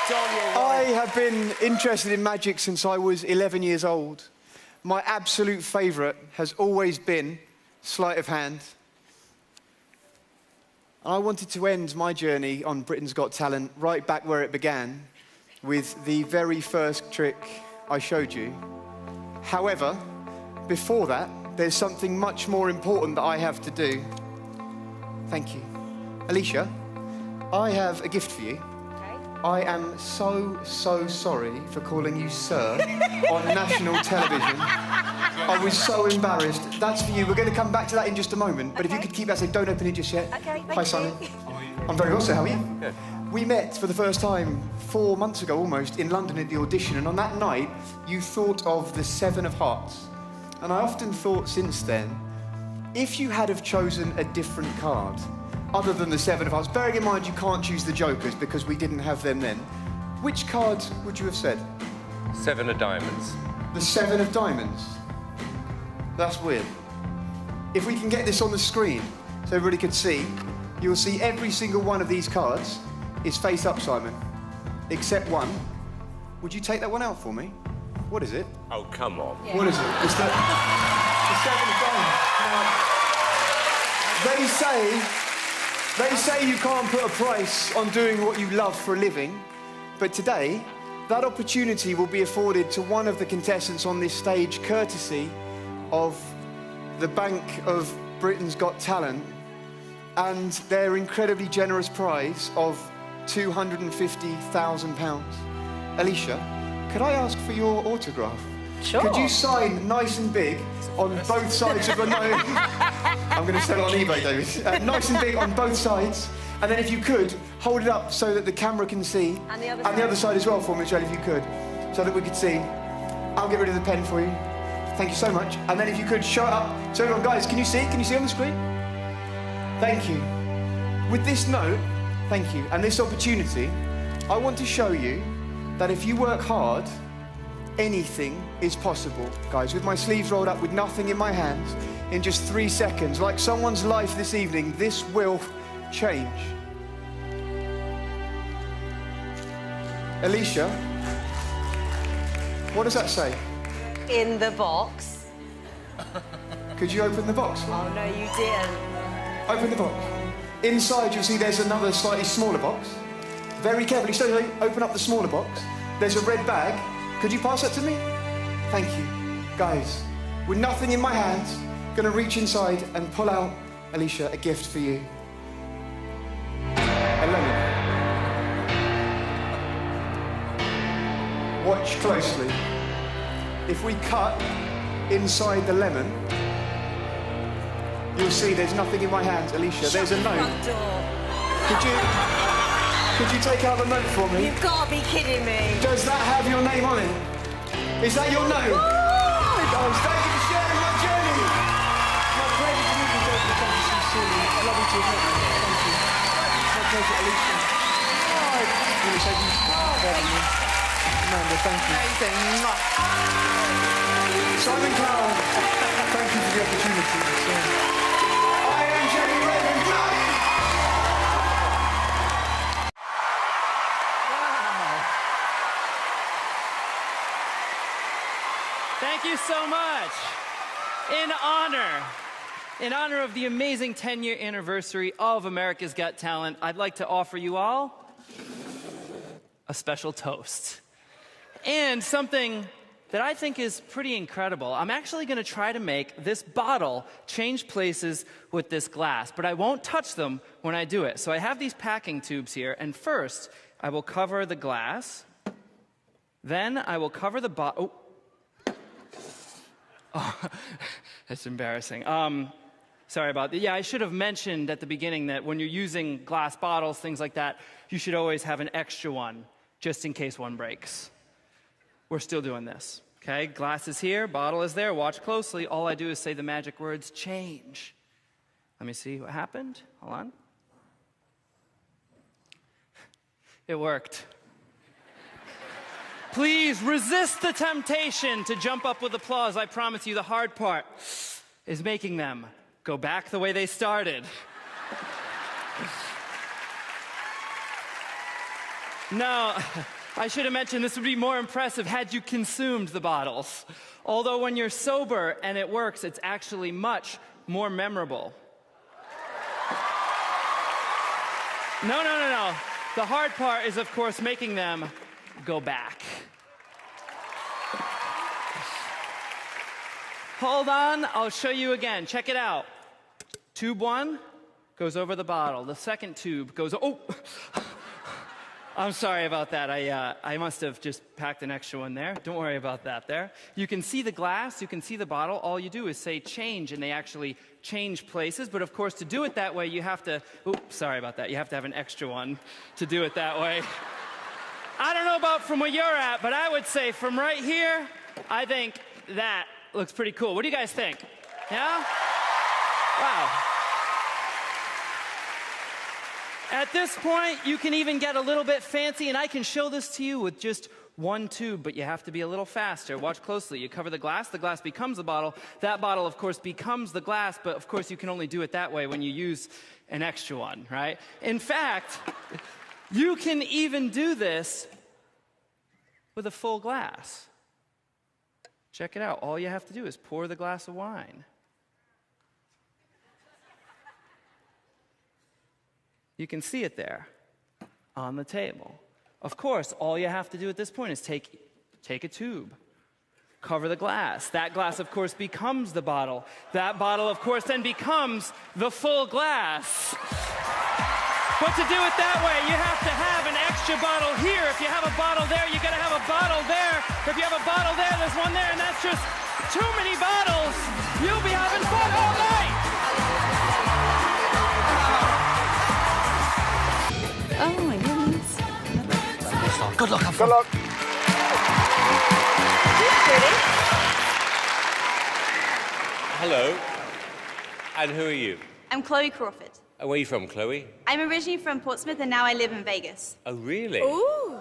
Tom, you're right. I have been interested in magic since I was 11 years old. My absolute favourite has always been sleight of hand. I wanted to end my journey on Britain's Got Talent right back where it began, with the very first trick I showed you. However, before that, there's something much more important that I have to do. Thank you. Alicia, I have a gift for you. I am so sorry for calling you sir on national television. I was so embarrassed. That's for you. We're going to come back to that in just a moment. But if you could keep that, say, don't open it just yet. Okay, Hi, Simon. I'm very well, sir. How are you? Good. We met for the first time 4 months ago, almost, in London at the audition. And on that night, you thought of the Seven of Hearts. And I often thought since then, if you had have chosen a different card, other than the Seven of Hearts, bearing in mind you can't choose the Jokers because we didn't have them then, which card would you have said? Seven of diamonds. The Seven of Diamonds. That's weird. If we can get this on the screen so everybody can see, you'll see every single one of these cards is face up, Simon, except one. Would you take that one out for me? What is it? Oh, come on. Yeah. What is it? It's the Seven of Diamonds. Now, they say you can't put a price on doing what you love for a living, but today, that opportunity will be afforded to one of the contestants on this stage, courtesy of the Bank of Britain's Got Talent, and their incredibly generous prize of £250,000. Alicia, could I ask for your autograph? Sure. Could you sign nice and big on both sides of the note? I'm going to sell it on eBay, David. Nice and big on both sides. And then if you could, hold it up so that the camera can see. And the other side. And the other side as well for me, Michelle, if you could. So that we could see. I'll get rid of the pen for you. Thank you so much. And then if you could show it up. So everyone, guys, can you see? Can you see on the screen? Thank you. With this note, thank you, and this opportunity, I want to show you that if you work hard, anything is possible, guys. With my sleeves rolled up, with nothing in my hands, in just 3 seconds, like someone's life this evening, this will change. Alicia, what does that say? In the box. Could you open the box? Oh, no, you didn't. Open the box. Inside, you'll see there's another slightly smaller box. Very carefully, slowly open up the smaller box. There's a red bag. Could you pass that to me? Thank you. Guys, with nothing in my hands, gonna reach inside and pull out, Alicia, a gift for you. A lemon. Watch closely. If we cut inside the lemon, you'll see there's nothing in my hands, Alicia. There's a note. Front door. Could you take out the note for me? You've got to be kidding me. Does that have your name on it? Is that your note? Guys, thank you for sharing my journey. My pleasure to meet you, David. Thank you sincerely. I love you too. Thank you. My pleasure, Alicia. Really thank you. Amanda, thank you. Simon Cowell, thank you for the opportunity. I am Jenny Raven. Thank you so much. In honor of the amazing 10-year anniversary of America's Got Talent, I'd like to offer you all a special toast. And something that I think is pretty incredible. I'm actually going to try to make this bottle change places with this glass, but I won't touch them when I do it. So I have these packing tubes here, and first I will cover the glass. Then I will cover the bottle. Oh, that's embarrassing. Sorry about that. Yeah, I should have mentioned at the beginning that when you're using glass bottles, things like that, you should always have an extra one, just in case one breaks. We're still doing this, okay? Glass is here, bottle is there. Watch closely. All I do is say the magic words, change. Let me see what happened. Hold on. It worked. Please resist the temptation to jump up with applause. I promise you the hard part is making them go back the way they started. No, I should have mentioned this would be more impressive had you consumed the bottles. Although when you're sober and it works, it's actually much more memorable. No. The hard part is, of course, making them go back. Hold on, I'll show you again. Check it out. Tube 1 goes over the bottle. The second tube goes, oh! I'm sorry about that. I must have just packed an extra one there. Don't worry about that there. You can see the glass, you can see the bottle. All you do is say change, and they actually change places. But of course, to do it that way, you have to, oops, sorry about that. You have to have an extra one to do it that way. I don't know about from where you're at, but I would say from right here, I think that looks pretty cool. What do you guys think? Yeah? Wow. At this point, you can even get a little bit fancy, and I can show this to you with just one tube, but you have to be a little faster. Watch closely. You cover the glass becomes the bottle. That bottle, of course, becomes the glass, but of course, you can only do it that way when you use an extra one, right? In fact, you can even do this with a full glass. Check it out. All you have to do is pour the glass of wine. You can see it there on the table. Of course, all you have to do at this point is take a tube, cover the glass. That glass, of course, becomes the bottle. That bottle, of course, then becomes the full glass. But to do it that way, you have to have an extra bottle here. If you have a bottle there, you gotta have a bottle there. If you have a bottle there, there's one there, and that's just too many bottles. You'll be having fun all night. Oh my goodness. Good luck, have fun. Good luck. Hello. And who are you? I'm Chloe Crawford. And where are you from, Chloe? I'm originally from Portsmouth and now I live in Vegas. Oh, really? Ooh.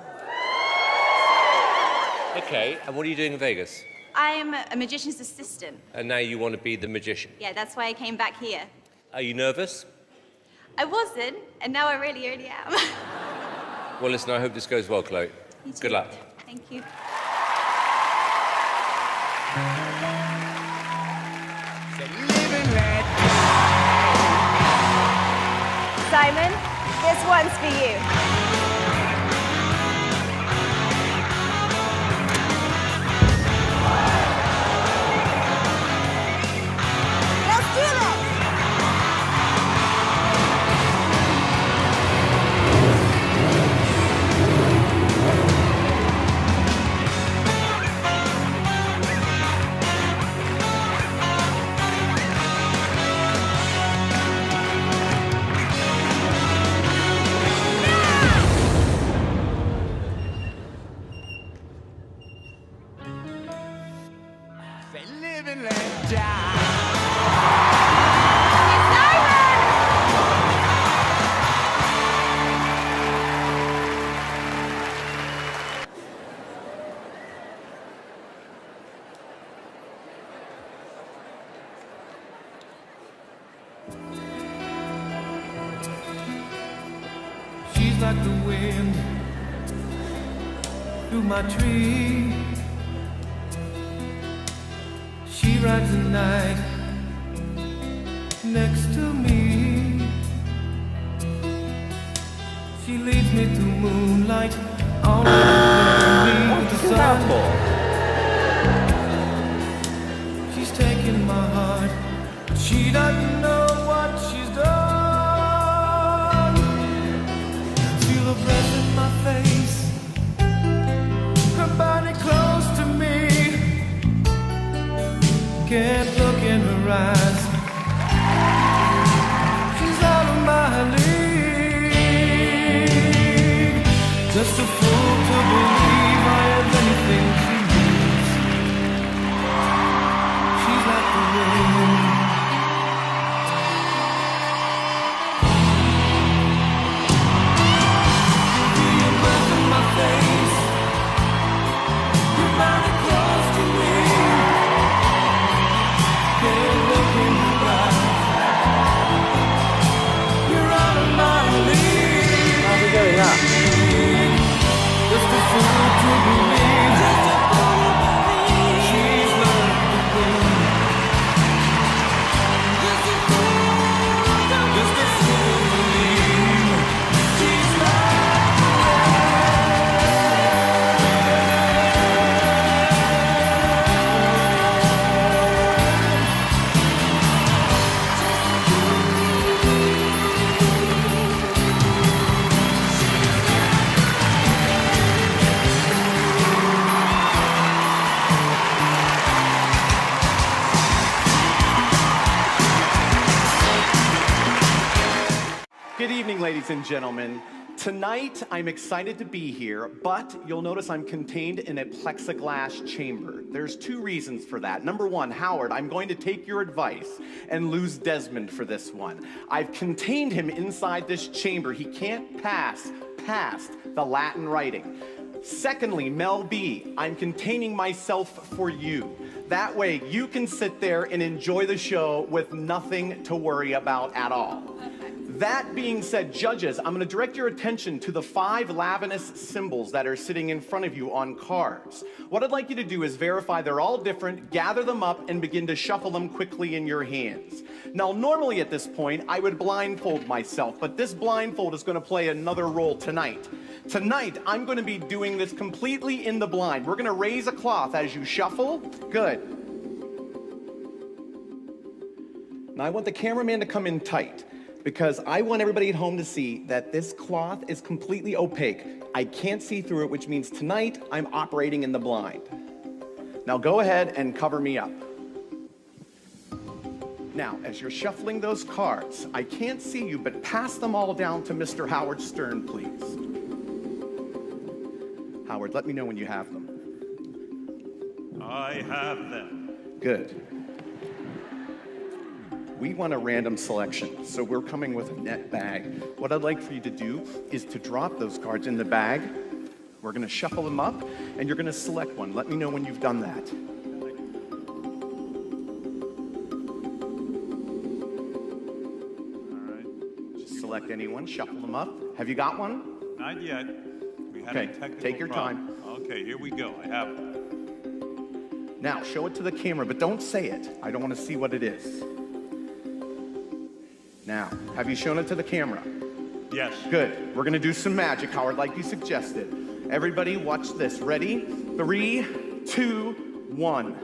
Okay, and what are you doing in Vegas? I'm a magician's assistant. And now you want to be the magician? Yeah, that's why I came back here. Are you nervous? I wasn't, and now I really, really am. Well, listen, I hope this goes well, Chloe. You too. Good luck. Thank you. Simon, this one's for you. Let's do this! She's like the wind through my tree. She rides the night next to me. She leads me through moonlight on the sun. She's taking my heart, but she doesn't know what she's done. Feel her breath in my face, her body close to me. Can't look in her eyes, she's out of my league. Just a fool to believe I have anything she needs. She's like the wind. Feel your breath in my face, your body close to me. Can't look in your eyes, you're out of my league. How's it going, yeah? ladies and gentlemen. Tonight, I'm excited to be here, but you'll notice I'm contained in a plexiglass chamber. There's two reasons for that. Number one, Howard, I'm going to take your advice and lose Desmond for this one. I've contained him inside this chamber. He can't pass past the Latin writing. Secondly, Mel B, I'm containing myself for you. That way, you can sit there and enjoy the show with nothing to worry about at all. That being said, judges, I'm going to direct your attention to the 5 Lavinus symbols that are sitting in front of you on cards. What I'd like you to do is verify they're all different, gather them up, and begin to shuffle them quickly in your hands. Now, normally at this point, I would blindfold myself, but this blindfold is going to play another role tonight. Tonight, I'm going to be doing this completely in the blind. We're going to raise a cloth as you shuffle. Good. Now, I want the cameraman to come in tight, because I want everybody at home to see that this cloth is completely opaque. I can't see through it, which means tonight I'm operating in the blind. Now go ahead and cover me up. Now, as you're shuffling those cards, I can't see you, but pass them all down to Mr. Howard Stern, please. Howard, let me know when you have them. I have them. Good. We want a random selection, so we're coming with a net bag. What I'd like for you to do is to drop those cards in the bag. We're going to shuffle them up, and you're going to select one. Let me know when you've done that. All right. Just select anyone, shuffle them up. Have you got one? Not yet. We had Okay, a technical take your problem. Okay, here we go. I have it. Now, show it to the camera, but don't say it. I don't want to see what it is. Now, have you shown it to the camera? Yes. Good. We're going to do some magic, Howard, like you suggested. Everybody, watch this. Ready? 3, 2, 1.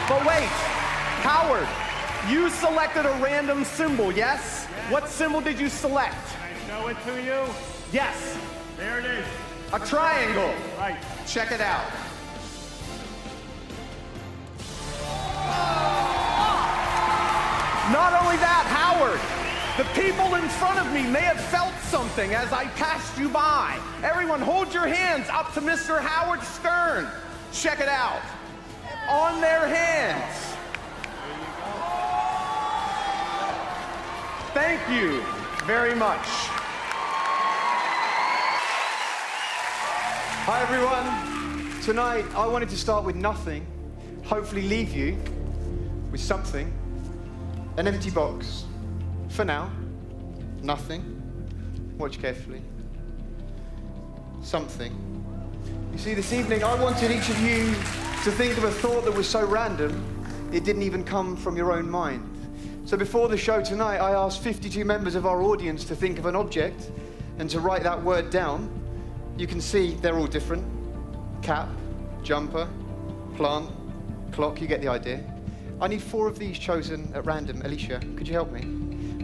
But wait, Howard, you selected a random symbol, yes? What symbol did you select? Can I show it to you? Yes. There it is. A triangle. Right. Check it out. Not only that, Howard, the people in front of me may have felt something as I passed you by. Everyone, hold your hands up to Mr. Howard Stern. Check it out. On their hands. Thank you very much. Hi everyone. Tonight I wanted to start with nothing, hopefully leave you with something. An empty box. For now, nothing. Watch carefully. Something. You see, this evening I wanted each of you to think of a thought that was so random it didn't even come from your own mind. So before the show tonight, I asked 52 members of our audience to think of an object and to write that word down. You can see they're all different. Cap, jumper, plant, clock, you get the idea. I need 4 of these chosen at random. Alicia, could you help me?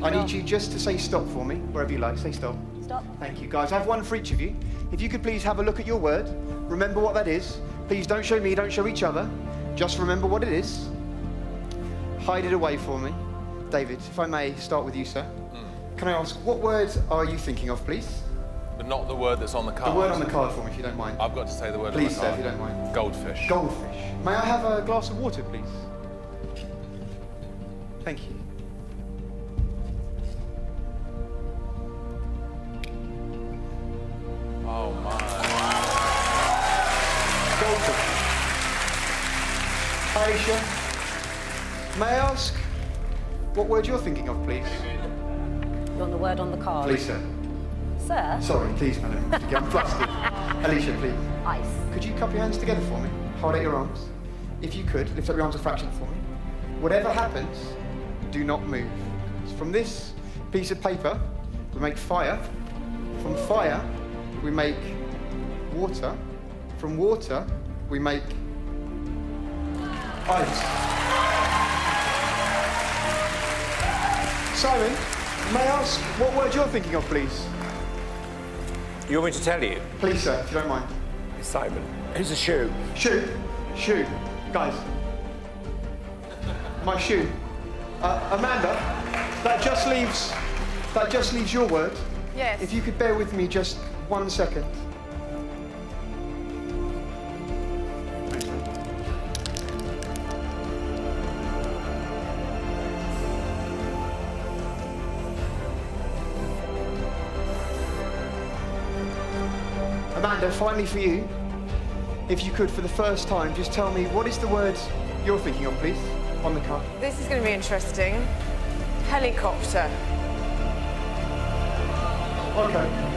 I need you just to say stop for me, wherever you like. Say stop. Stop. Thank you, guys. I have one for each of you. If you could please have a look at your word, remember what that is. Please don't show me, don't show each other. Just remember what it is. Hide it away for me. David, if I may start with you, sir. Can I ask, what word are you thinking of, please? But not the word that's on the card. The word on the card for me, if you don't mind. I've got to say the word Please, on the sir, card. if you don't mind. Goldfish. Goldfish. May I have a glass of water, please? Thank you. Oh, my. Goldfish. Hi, Alicia. May I ask what word you're thinking of, please? You want the word on the card? Please, sir. Sir? Sorry, please, madam. I'm flustered. Alicia, please. Ice. Could you cup your hands together for me? Hold out your arms. If you could, lift up your arms a fraction for me. Whatever happens, do not move. So from this piece of paper, we make fire. From fire, we make water. From water, we make ice. Simon, may I ask what word you're thinking of, please? You want me to tell you? Please, sir, if you don't mind. Simon, here's a shoe. Shoe? Shoe. Guys. My shoe. Amanda, that just leaves your word. Yes. If you could bear with me just 1 second. Amanda, finally for you, if you could, for the first time, just tell me, what is the word you're thinking of, please, on the card? This is going to be interesting. Helicopter. Okay.